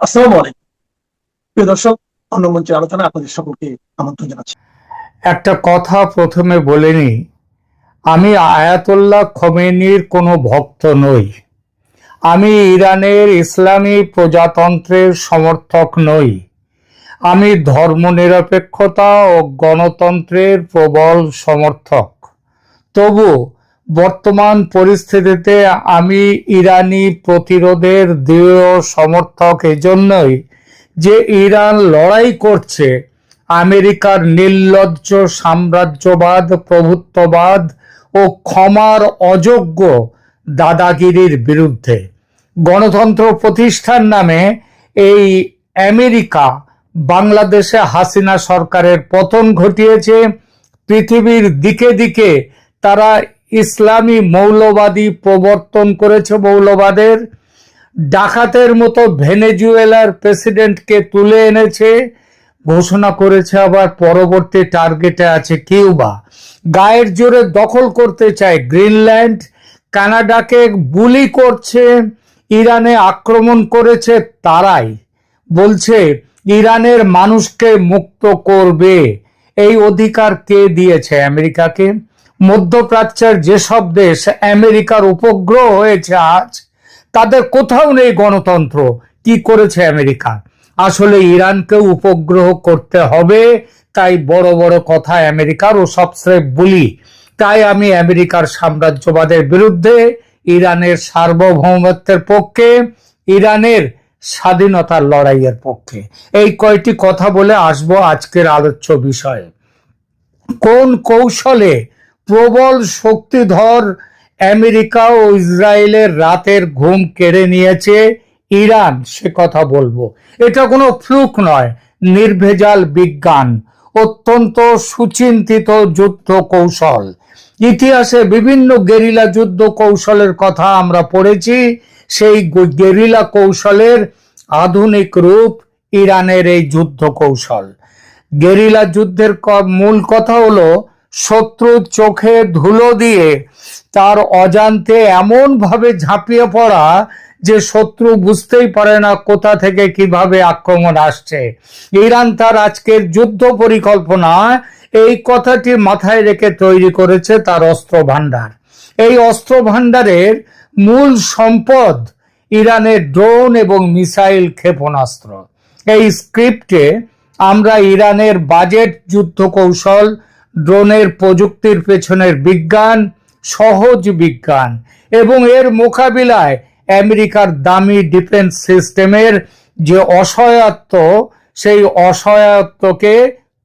আসসালামু আলাইকুম প্রিয় দর্শক, অন্য মঞ্চের আলোচনা আপনাদের সকলকে আমন্ত্রণ জানাচ্ছি। একটা কথা প্রথমে বলে নিই, আমি আয়াতুল্লাহ খোমেনির কোনো ভক্ত নই। আমি ইরানের ইসলামী প্রজাতন্ত্রের সমর্থক নই। আমি ধর্মনিরপেক্ষতা ও গণতন্ত্রের প্রবল সমর্থক। তবু বর্তমান পরিস্থিতিতে আমি ইরানি প্রতিরোধের দৃঢ় সমর্থক এজন্যই যে ইরান লড়াই করছে আমেরিকার নির্লজ্জ সাম্রাজ্যবাদ, প্রভুত্ববাদ ও ক্ষমার অযোগ্য দাদাগিরির বিরুদ্ধে। গণতন্ত্র প্রতিষ্ঠার নামে এই আমেরিকা বাংলাদেশে হাসিনা সরকারের পতন ঘটিয়েছে। পৃথিবীর দিকে দিকে তারা ইসলামী মৌলবাদী প্রবর্তন করেছে। মৌলবাদের ডাকাতের মতো ভেনেজুয়েলার প্রেসিডেন্টকে তুলে এনেছে, ঘোষণা করেছে আবার পরবর্তী টার্গেটে আছে কিউবা। গায়ের জোরে দখল করতে চায় গ্রিনল্যান্ড। কানাডাকে বুলি করছে। ইরানে আক্রমণ করেছে তারাই। বলছে ইরানের মানুষকে মুক্ত করবে। এই অধিকার কে দিয়েছে আমেরিকাকে? মধ্যপ্রাচ্যের যেসব দেশ আমেরিকার উপগ্রহ হয়েছে আজ, তাদের কোথাও নেই গণতন্ত্র। কি করেছে আমেরিকা? আসলে ইরানকে উপগ্রহ করতে হবে, তাই বড় বড় কথা আমেরিকার, ও সবচেয়ে বলি। তাই আমি আমেরিকার সাম্রাজ্যবাদের বিরুদ্ধে, ইরানের সার্বভৌমত্বের পক্ষে, ইরানের স্বাধীনতার লড়াইয়ের পক্ষে। এই কয়টি কথা বলে আসবো আজকের আলোচ্য বিষয়ে। কোন কৌশলে প্রবল শক্তিধর আমেরিকা ও ইসরায়েলের রাতের ঘুম কেড়ে নিয়েছে ইরান, সে কথা বলবো। এটা কোনো ফ্লুক নয়, নির্ভেজাল বিজ্ঞান, অত্যন্ত সুচিন্তিত যুদ্ধ কৌশল। ইতিহাসে বিভিন্ন গেরিলা যুদ্ধ কৌশলের কথা আমরা পড়েছি। সেই গেরিলা কৌশলের আধুনিক রূপ ইরানের এই যুদ্ধ কৌশল। গেরিলা যুদ্ধের মূল কথা হলো শত্রুর চোখে ধুলো দিয়ে তার অজান্তে এমন ভাবে ঝাঁপিয়ে পড়া যে শত্রু বুঝতেই পারে না কোথা থেকে কিভাবে আক্রমণ আসছে। ইরান তার আজকের যুদ্ধ পরিকল্পনা এই কথাটি মাথায় রেখে তৈরি করেছে তার অস্ত্র ভান্ডার। এই অস্ত্র ভান্ডারের মূল সম্পদ ইরানের ড্রোন এবং মিসাইল ক্ষেপণাস্ত্র। এই স্ক্রিপ্টে আমরা ইরানের বাজেট যুদ্ধ কৌশল, ড্রোনের প্রযুক্তির পেছনের বিজ্ঞান, সহজ বিজ্ঞান এবং এর মোকাবিলায় আমেরিকার দামি ডিফেন্স সিস্টেমের যে অসহায়ত্ব, সেই অসহায়ত্বকে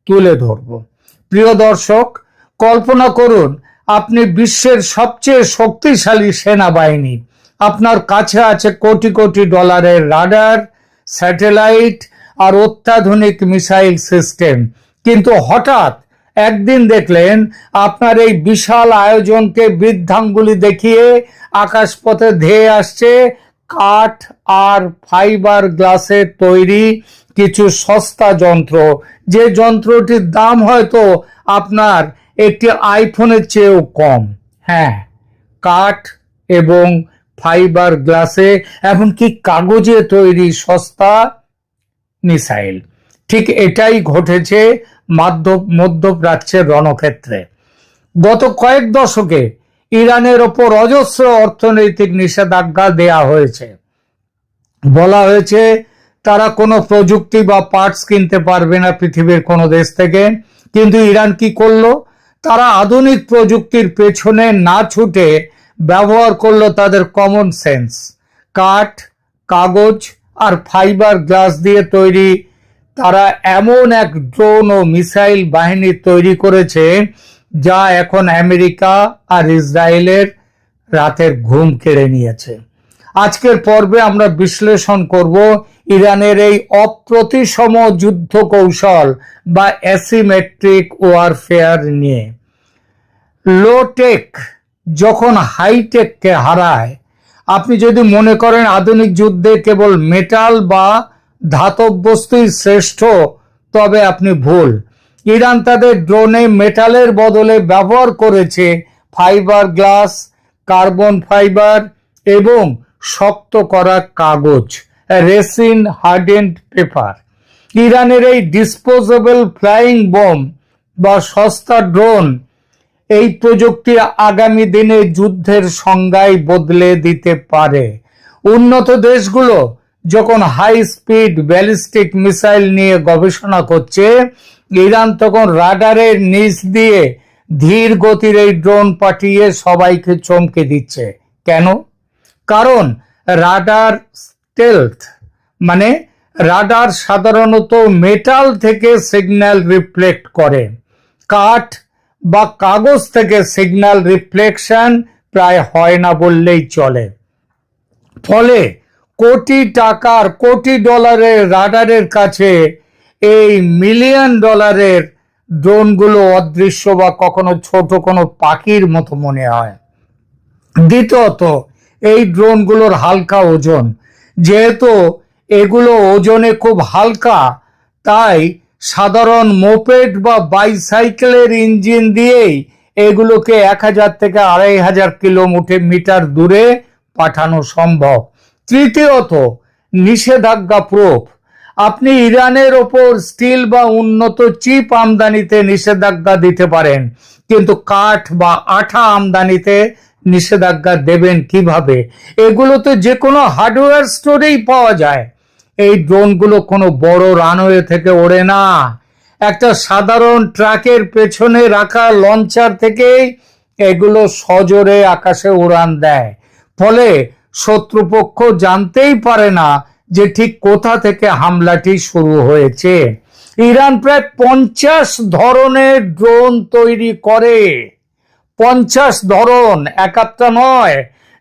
তুলে ধরব। প্রিয় দর্শক, কল্পনা করুন আপনি বিশ্বের সবচেয়ে শক্তিশালী সেনাবাহিনী। আপনার কাছে আছে কোটি কোটি ডলারের রাডার, স্যাটেলাইট আর অত্যাধুনিক মিসাইল সিস্টেম। কিন্তু হঠাৎ একদিন দেখলেন আপনার এই বিশাল আয়োজনকে বৃদ্ধাঙ্গুলি দেখিয়ে আকাশপথে ধেয়ে আসছে কাঠ আর ফাইবার গ্লাসের তৈরি কিছু সস্তা যন্ত্র, যে যন্ত্রটির দাম হয়তো আপনার একটি আইফোনের চেয়েও কম। হ্যাঁ, কাঠ এবং ফাইবার গ্লাসে, এমনকি কাগজে তৈরি সস্তা মিসাইল। ঠিক এটাই ঘটেছে মধ্যপ্রাচ্যের রণক্ষেত্রে। গত কয়েক দশকে ইরানের ওপর অজস্র অর্থনৈতিক নিষেধাজ্ঞা দেয়া হয়েছে। বলা হয়েছে তারা কোনো প্রযুক্তি বা পার্টস কিনতে পারবে না পৃথিবীর কোনো দেশ থেকে। কিন্তু ইরান কি করলো? তারা আধুনিক প্রযুক্তির পেছনে না ছুটে ব্যবহার করলো তাদের কমন সেন্স। কাঠ, কাগজ আর ফাইবার গ্লাস দিয়ে তৈরি তারা এমন এক ড্রোন ও মিসাইল বাহিনী তৈরি করেছে যা এখন আমেরিকা আর ইসরায়েলের রাতের ঘুম কেড়ে নিয়েছে। আজকের পর্বে আমরা বিশ্লেষণ করব ইরানের এই অপ্রতিসম যুদ্ধ কৌশল বা অ্যাসিমেট্রিক ওয়ারফেয়ার নিয়ে। লো টেক যখন হাইটেককে হারায়, আপনি যদি মনে করেন আধুনিক যুদ্ধে কেবল মেটাল বা ধাতব বস্তুই শ্রেষ্ঠ, তবে আপনি ভুল। ইরান তাদের ড্রোনে মেটালের বদলে ব্যবহার করেছে ফাইবার গ্লাস, কার্বন ফাইবার এবং শক্ত করা কাগজ। Resin হার্ডেন্ড paper. ইরানের এই ডিসপোজেবল ফ্লাইং বোম বা সস্তা ড্রোন, এই প্রযুক্তি আগামী দিনে যুদ্ধের সংজ্ঞাই বদলে দিতে পারে। উন্নত দেশগুলো যখন হাই স্পিড ব্যালিস্টিক মিসাইল নিয়ে গবেষণা করছে, ইরান তখন রাডারের নিচ দিয়ে ধীর গতির এই ড্রোন পাঠিয়ে সবাইকে চমকে দিচ্ছে। কেন? কারণ রাডার স্টেলথ, মানে রাডার সাধারণত মেটাল থেকে সিগন্যাল রিফ্লেক্ট করে। কাঠ বা কাগজ থেকে সিগন্যাল রিফ্লেকশন প্রায় হয় না বললেই চলে। ফলে কোটি টাকার, কোটি ডলারের রাডারের কাছে এই মিলিয়ন ডলারের ড্রোনগুলো অদৃশ্য বা কখনো ছোট কোনো পাখির মতো মনে হয়। দ্বিতীয়ত, এই ড্রোনগুলোর হালকা ওজন। যেহেতু এগুলো ওজনে খুব হালকা, তাই সাধারণ মোপেড বা বাইসাইকেলের ইঞ্জিন দিয়েই এগুলোকে 1000 থেকে 2500 কিলোমিটার দূরে পাঠানো সম্ভব। তৃতীয়ত, নিষেধাজ্ঞা প্রুফ। আপনি ইরানের ওপর স্টিল বা উন্নত চিপ আমদানিতে নিষেধাজ্ঞা দিতে পারেন, কিন্তু কাঠ বা আঠা আমদানিতে নিষেধাজ্ঞা দেবেন কিভাবে? এগুলো তো যে কোনো হার্ডওয়্যার স্টোরেই পাওয়া যায়। এই ড্রোনগুলো কোনো বড় রানওয়ে থেকে ওড়ে না, একটা সাধারণ ট্রাকের পেছনে রাখা লঞ্চার থেকেই এগুলো সজোরে আকাশে উড়ান দেয়। ফলে শত্রুপক্ষ জানতেই পারে না যে ঠিক কোথা থেকে হামলাটি শুরু হয়েছে। ইরান প্রায় 50 ধরনের ড্রোন তৈরি করে। 50 ধরন, একাত্তা নয়,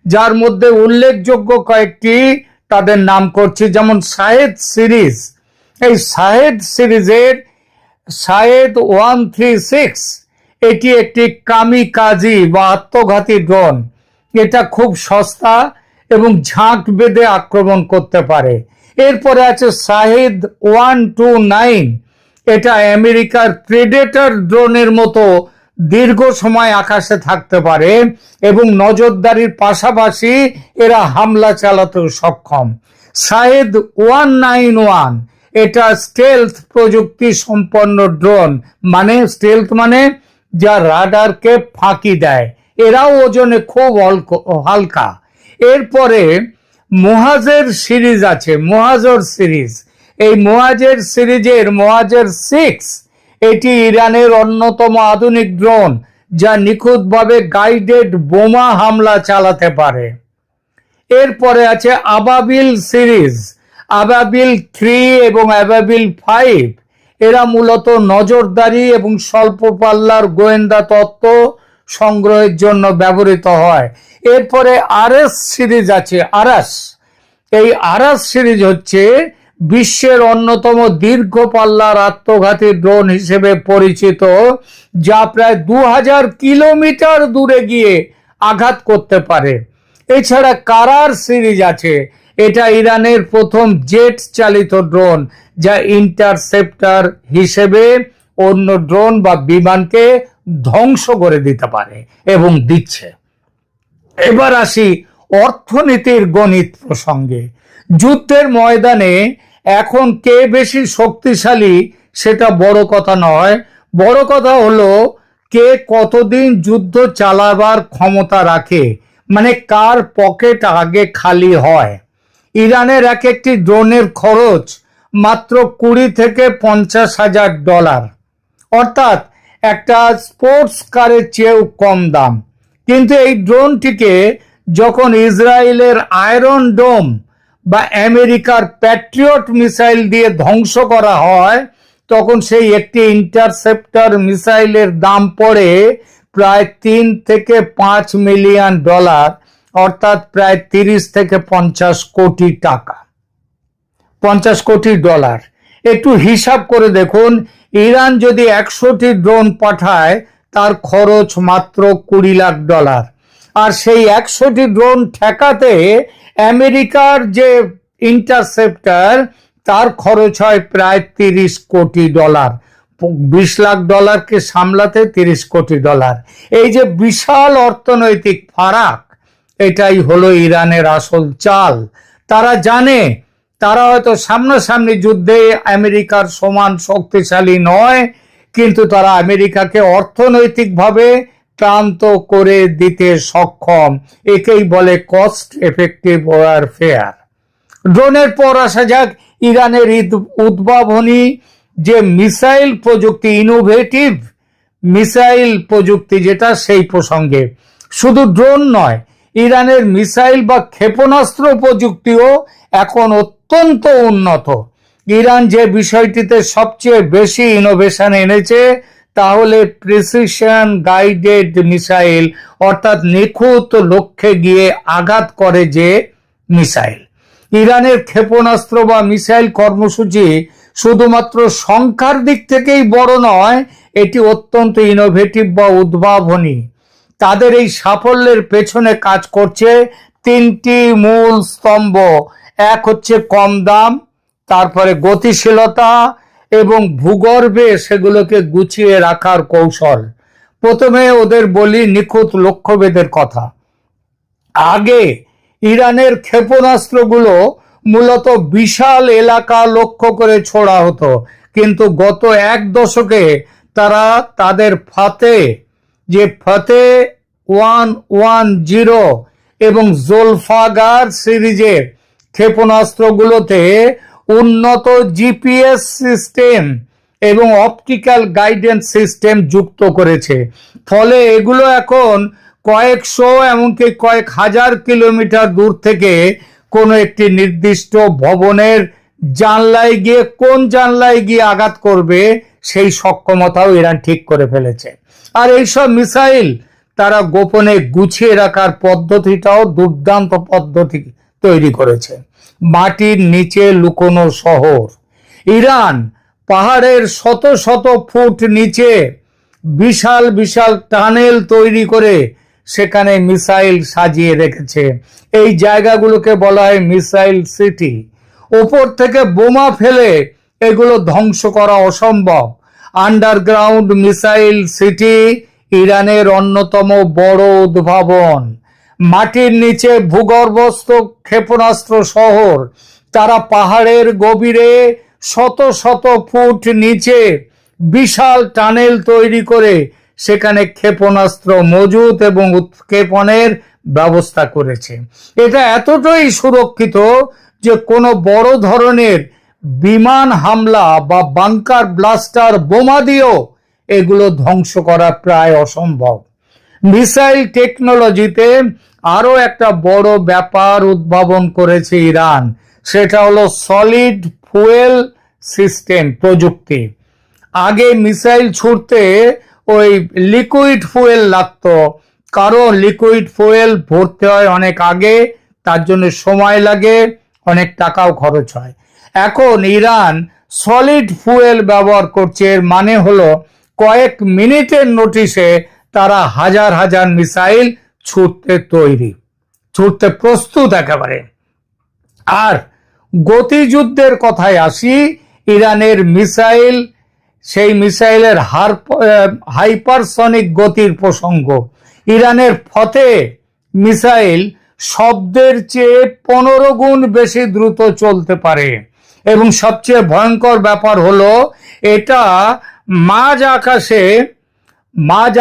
যার মধ্যে উল্লেখযোগ্য কয়েকটি তাদের নাম করছি, যেমন শাহেদ সিরিজ। এই শাহেদ সিরিজের শাহেদ 136 এটি একটি কামিকাজি বা আত্মঘাতী ড্রোন। এটা খুব সস্তা এবং ঝাঁক বেঁধে আক্রমণ করতে পারে। এরপরে আছে শাহেদ 129। এটা আমেরিকার প্রেডেটর ড্রোনের মতো দীর্ঘ সময় আকাশে থাকতে পারে এবং নজরদারির পাশাপাশি এরা হামলা চালাতেও সক্ষম। শাহেদ 191 এটা স্টেলথ প্রযুক্তি সম্পন্ন ড্রোন, মানে স্টেলথ মানে যা রাডারকে ফাঁকি দেয়। এরাও ওজনে খুব হালকা। এরপরে মোহাজের সিরিজ আছে, মোহাজর সিরিজ। এই মোহাজের সিরিজের মোহাজের 6 এটি ইরানের অন্যতম আধুনিক ড্রোন, যা নিখুঁতভাবে গাইডেড বোমা হামলা চালাতে পারে। এরপরে আছে আবাবিল সিরিজ, আবাবিল 3 এবং আবাবিল 5। এরা মূলত নজরদারি এবং স্বল্প পাল্লার গোয়েন্দা তথ্য সংগ্রহের জন্য ব্যবহৃত হয়। এরপরে আরএস সিরিজ আছে, আরাস। এই আরাস সিরিজ হচ্ছে বিশ্বের অন্যতম দীর্ঘ পাল্লার আত্মঘাতী ড্রোন হিসেবে পরিচিত, যা প্রায় 2000 কিলোমিটার দূরে গিয়ে আঘাত করতে পারে। এছাড়া কারার সিরিজ আছে, এটা ইরানের প্রথম জেট চালিত ড্রোন, যা ইন্টারসেপ্টর হিসেবে অন্য ড্রোন বা বিমানকে ধ্বংস করে দিতে পারে এবং দিচ্ছে। এবার আসি অর্থনীতির গণিত প্রসঙ্গে। যুদ্ধের ময়দানে এখন কে বেশি শক্তিশালী সেটা বড় কথা নয়, বড় কথা হলো কে কতদিন যুদ্ধ চালাবার ক্ষমতা রাখে, মানে কার পকেট আগে খালি হয়। ইরানের এক একটি ড্রোনের খরচ মাত্র 20 থেকে 50,000 ডলার, অর্থাৎ একটা স্পোর্টস কারের চেয়েও কম দাম। কিন্তু এই ড্রোনটিকে যখন ইসরায়েলের আয়রন ডোম বা আমেরিকার প্যাট্রিয়ট মিসাইল দিয়ে ধ্বংস করা হয়, তখন সেই একটি ইন্টারসেপ্টর মিসাইলের দাম পড়ে প্রায় 3 থেকে 5 মিলিয়ন ডলার, অর্থাৎ প্রায় 30 থেকে 50 কোটি টাকা, 50 কোটি ডলার। একটু হিসাব করে দেখুন, ইরান যদি 100টি ড্রোন পাঠায় তার খরচ মাত্র 20 লাখ ডলার। আর সেই 100টি ড্রোন ঠেকাতে আমেরিকার যে ইন্টারসেপ্টর, তার খরচ হয় প্রায় 30 কোটি ডলার। 20 লাখ ডলারকে সামলাতে 30 কোটি ডলার। এই যে বিশাল অর্থনৈতিক ফারাক, এটাই হলো ইরানের আসল চাল। তারা জানে তারা হয়তো সামনাসামনি যুদ্ধে আমেরিকার সমান শক্তিশালী নয়, কিন্তু তারা আমেরিকাকে অর্থনৈতিকভাবে ক্লান্ত করে দিতে সক্ষম। একেই বলে কস্ট এফেক্টিভ ওয়ারফেয়ার। ড্রোনের পর আসা যাক ইরানের উদ্ভাবনী যে মিসাইল প্রযুক্তি, ইনোভেটিভ মিসাইল প্রযুক্তি যেটা, সেই প্রসঙ্গে। শুধু ড্রোন নয়, ইরানের মিসাইল বা ক্ষেপণাস্ত্র প্রযুক্তিও এখন অত্যন্ত উন্নত। ইরান যে বিষয়টিতে সবচেয়ে বেশি ইনোভেশন এনেছে তাহলে প্রিসিশন গাইডেড মিসাইল, অর্থাৎ নিখুঁত লক্ষ্যে গিয়ে আঘাত করে যে মিসাইল। ইরানের ক্ষেপণাস্ত্র বা মিসাইল কর্মসূচি শুধুমাত্র সংখ্যার দিক থেকেই বড় নয়, এটি অত্যন্ত ইনোভেটিভ বা উদ্ভাবনী। তাদের এই সাফল্যের পেছনে কাজ করছে তিনটি মূল স্তম্ভ। এক হচ্ছে কম দাম, তারপরে গতিশীলতা এবং ভূগর্ভে সেগুলোকে গুছিয়ে রাখার কৌশল। প্রথমে ওদের বলি নিখুঁত লক্ষ্যভেদের কথা। আগে ইরানের ক্ষেপণাস্ত্রগুলো মূলত বিশাল এলাকা লক্ষ্য করে ছোড়া হতো, কিন্তু গত এক দশকে তারা তাদের ফাতে 110 এবং জোলফাগার সিরিজের ক্ষেপণাস্ত্রগুলোতে উন্নত জিপিএস সিস্টেম এবং অপটিক্যাল গাইডেন্স সিস্টেম যুক্ত করেছে। ফলে এগুলো এখন কয়েকশো এমনকি কয়েক হাজার কিলোমিটার দূর থেকে কোনো একটি নির্দিষ্ট ভবনের জানলায় গিয়ে কোন জানলায় গিয়ে আঘাত করবে সেই সক্ষমতাও ইরান ঠিক করে ফেলেছে। আর এইসব মিসাইল তারা গোপনে গুছিয়ে রাখার পদ্ধতিটাও দুর্দান্ত পদ্ধতি তৈরি করেছে। মাটির নিচে লুকোনো শহর। ইরান পাহাড়ের শত শত ফুট নিচে বিশাল বিশাল টানেল তৈরি করে সেখানে মিসাইল সাজিয়ে রেখেছে। এই জায়গাগুলোকে বলা হয় মিসাইল সিটি। ওপর থেকে বোমা ফেলে এগুলো ধ্বংস করা অসম্ভব। আন্ডারগ্রাউন্ড মিসাইল সিটি ইরানের অন্যতম বড় উদ্ভাবন। মাটির নিচে ভূগর্ভস্থ ক্ষেপণাস্ত্র শহর। তারা পাহাড়ের গভীরে শত শত ফুট নিচে বিশাল টানেল তৈরি করে সেখানে ক্ষেপণাস্ত্র মজুত এবং উৎক্ষেপণের ব্যবস্থা করেছে। এটা এতটাই সুরক্ষিত যে কোনো বড় ধরনের বিমান হামলা বা বাংকার ব্লাস্টার বোমা দিয়েও এগুলো ধ্বংস করা প্রায় অসম্ভব। মিসাইল টেকনোলজিতে আরো একটা বড় ব্যাপার উদ্ভাবন করেছে ইরান, সেটা হলো সলিড ফুয়েল সিস্টেম প্রযুক্তি। আগে মিসাইল ছুড়তে ওই লিকুইড ফুয়েল লাগতো, কারণ লিকুইড ফুয়েল ভরতে হয় অনেক আগে, তার জন্য সময় লাগে, অনেক টাকাও খরচ হয়। এখন ইরান সলিড ফুয়েল ব্যবহার করছে। এর মানে হলো কয়েক মিনিটের নোটিশে তারা হাজার হাজার মিসাইল ছুটতে প্রস্তুত একেবারে। আর গতিযুদ্ধের কথায় আসি, ইরানের মিসাইল, সেই মিসাইলের হাইপারসনিক গতির প্রসঙ্গ। ইরানের ফতে মিসাইল শব্দের চেয়ে 15 গুণ বেশি দ্রুত চলতে পারে এবং সবচেয়ে ভয়ঙ্কর ব্যাপার হলো এটা মাঝ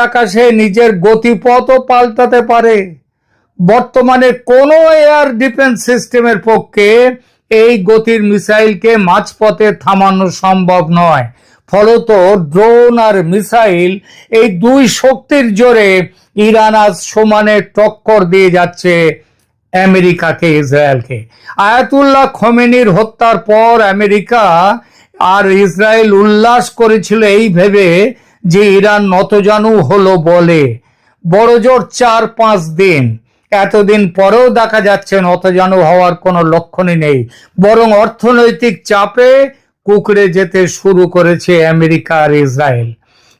আকাশে নিজের গতিপথও পাল্টাতে পারে। বর্তমানে কোনো এয়ার ডিফেন্স সিস্টেমের পক্ষে এই গতির মিসাইলকে মাঝপথে থামানো সম্ভব নয়। ফলত ড্রোন আর মিসাইল, এই দুই শক্তির জোরে ইরান আজ সমানে টক্কর দিয়ে যাচ্ছে আমেরিকাকে, ইসরায়েলকে। আয়াতুল্লাহ খোমেনির হত্যার পর আমেরিকা আর ইসরায়েল উল্লাস করেছিল এই ভেবে যে ইরান নতজানু হলো বলে। বড়জোর 4-5 দিন। এতদিন পরেও দেখা যাচ্ছে নতজানু হওয়ার কোনো লক্ষণই নেই, বরং অর্থনৈতিক চাপে কুঁকড়ে যেতে শুরু করেছে আমেরিকা আর ইসরায়েল।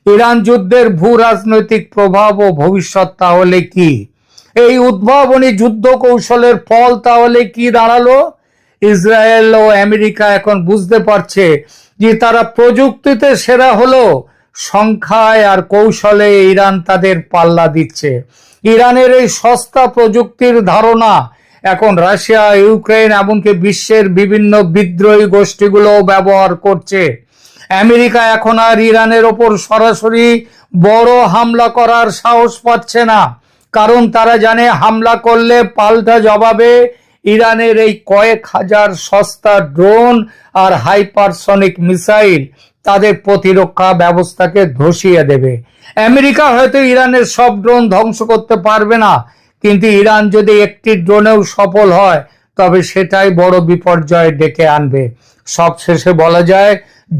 ইরান যুদ্ধের ভূ রাজনৈতিক প্রভাব ও ভবিষ্যৎ তাহলে কি? এই উদ্ভাবনী যুদ্ধ কৌশলের ফল তাহলে কি দাঁড়ালো? ইসরায়েল ও আমেরিকা এখন বুঝতে পারছে যে তারা প্রযুক্তিতে সেরা হলো, সংখ্যায় আর কৌশলে ইরান তাদের পাল্লা দিচ্ছে। ইরানের এই সস্তা প্রযুক্তির ধারণা এখন রাশিয়া, ইউক্রেন, এমনকি বিশ্বের বিভিন্ন বিদ্রোহী গোষ্ঠীগুলো ব্যবহার করছে। আমেরিকা এখন আর ইরানের ওপর সরাসরি বড় হামলা করার সাহস পাচ্ছে না, কারণ তারা জানে হামলা করলে পাল্টা জবাবে ইরানের এই কয়েক হাজার সস্তা ড্রোন আর হাইপারসনিক মিসাইল তাদের প্রতিরক্ষা ব্যবস্থাকে ধসিয়ে দেবে। আমেরিকা হয়তো ইরানের সব ড্রোন ধ্বংস করতে পারবে না, কিন্তু ইরান যদি একটি ড্রোনেও সফল হয় তবে সেটাই বড় বিপর্যয় ডেকে আনবে। সবশেষে বলা যায়,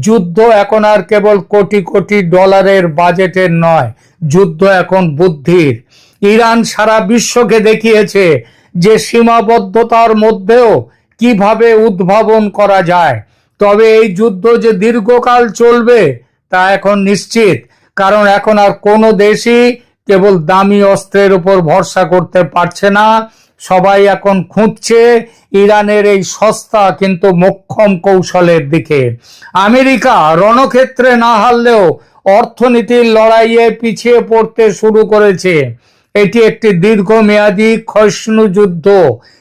যুদ্ধ এখন আর কেবল কোটি কোটি ডলারের বাজেটের নয়, যুদ্ধ এখন বুদ্ধির। ইরান সারা বিশ্বকে দেখিয়েছে যে সীমাবদ্ধতার মধ্যেও কিভাবে উদ্ভাবন করা যায়। তবে এই যুদ্ধ যে দীর্ঘকাল চলবে তা এখন নিশ্চিত, কারণ এখন আর কোনো দেশই কেবল দামি অস্ত্রের উপর ভরসা করতে পারছে না। সবাই এখন খুঁজছে ইরানের এই সস্তা কিন্তু মোক্ষম কৌশলের দিকে। আমেরিকা রণক্ষেত্রে না হারলেও অর্থনীতির লড়াইয়ে পিছিয়ে পড়তে শুরু করেছে। এটি একটি দীর্ঘমেয়াদী ক্ষয়িষ্ণু যুদ্ধ,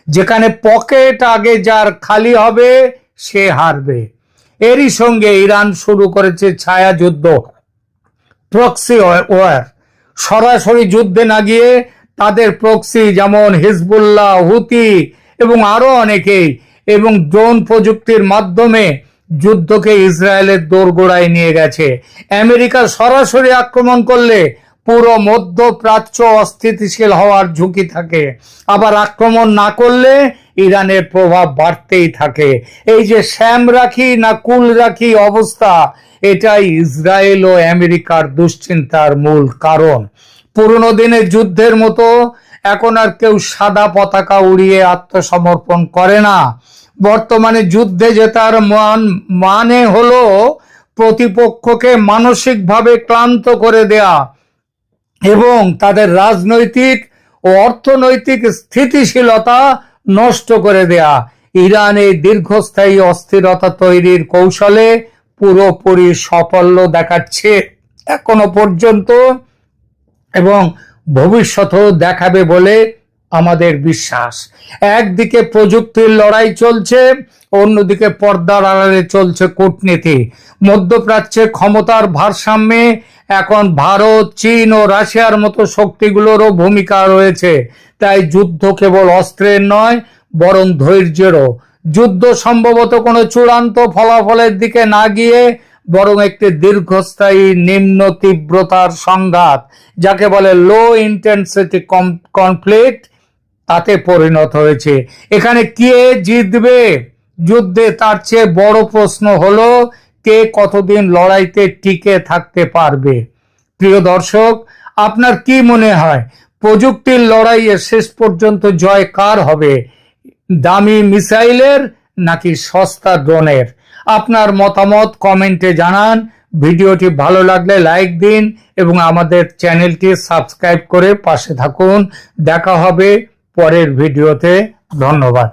যেখানে পকেট আগে যার খালি হবে সে হারবে। এরই সঙ্গে ইরান শুরু করেছে ছায়া যুদ্ধ, প্রক্সি ওয়ার। সরাসরি যুদ্ধে না গিয়ে তাদের প্রক্সি যেমন হিজবুল্লাহ, হুতি এবং আরো অনেকেই এবং ড্রোন প্রযুক্তির মাধ্যমে যুদ্ধকে ইসরায়েলের দোরগোড়ায় নিয়ে গেছে। আমেরিকা সরাসরি আক্রমণ করলে পুরো মধ্যপ্রাচ্য অস্থিতিশীল হওয়ার ঝুঁকি থাকে, আবার আক্রমণ না করলে ইরানের প্রভাব বাড়তেই থাকে। এই যে শ্যাম রাখি না কুল রাখি অবস্থা, এটাই ইসরায়েল ও আমেরিকার দুশ্চিন্তার মূল কারণ। পুরনো দিনের যুদ্ধের মতো এখন আর কেউ সাদা পতাকা উড়িয়ে আত্মসমর্পণ করে না। বর্তমানে যুদ্ধে জেতার মানে হলো প্রতিপক্ষকে মানসিকভাবে ক্লান্ত করে দেয়া এবং তাদের রাজনৈতিক ও অর্থনৈতিক স্থিতিশীলতা নষ্ট করে দেয়া। ইরান এই দীর্ঘস্থায়ী অস্থিরতা তৈরির কৌশলে পুরোপুরি সাফল্য দেখাচ্ছে এখনো পর্যন্ত এবং ভবিষ্যতেও দেখাবে বলে আমাদের বিশ্বাস। একদিকে প্রযুক্তির লড়াই চলছে, অন্যদিকে পর্দার আড়ালে চলছে কূটনীতি। মধ্যপ্রাচ্যে ক্ষমতার ভারসাম্যে এখন ভারত, চীন ও রাশিয়ার মতো শক্তিগুলোরও ভূমিকা রয়েছে। তাই যুদ্ধ কেবল অস্ত্রের নয়, বরং ধৈর্যেরও। যুদ্ধ সম্ভবত কোনো চূড়ান্ত ফলাফলের দিকে না গিয়ে বরং একটি দীর্ঘস্থায়ী নিম্ন তীব্রতার সংঘাত, যাকে বলে লো ইন্টেন্সিটি কনফ্লিক্ট, তাতে পরিণত হয়েছে। এখানে কে জিতবে যুদ্ধে তার চেয়ে বড় প্রশ্ন হলো কে কতদিন লড়াইতে টিকে থাকতে পারবে। প্রিয় দর্শক, আপনার কি মনে হয় প্রযুক্তির লড়াইয়ে শেষ পর্যন্ত জয় কার হবে, দামি মিসাইলের নাকি সস্তা ড্রোনের? আপনার মতামত কমেন্টে জানান। ভিডিওটি ভালো লাগলে লাইক দিন এবং আমাদের চ্যানেলটি সাবস্ক্রাইব করে পাশে থাকুন। দেখা হবে পরের ভিডিওতে। ধন্যবাদ।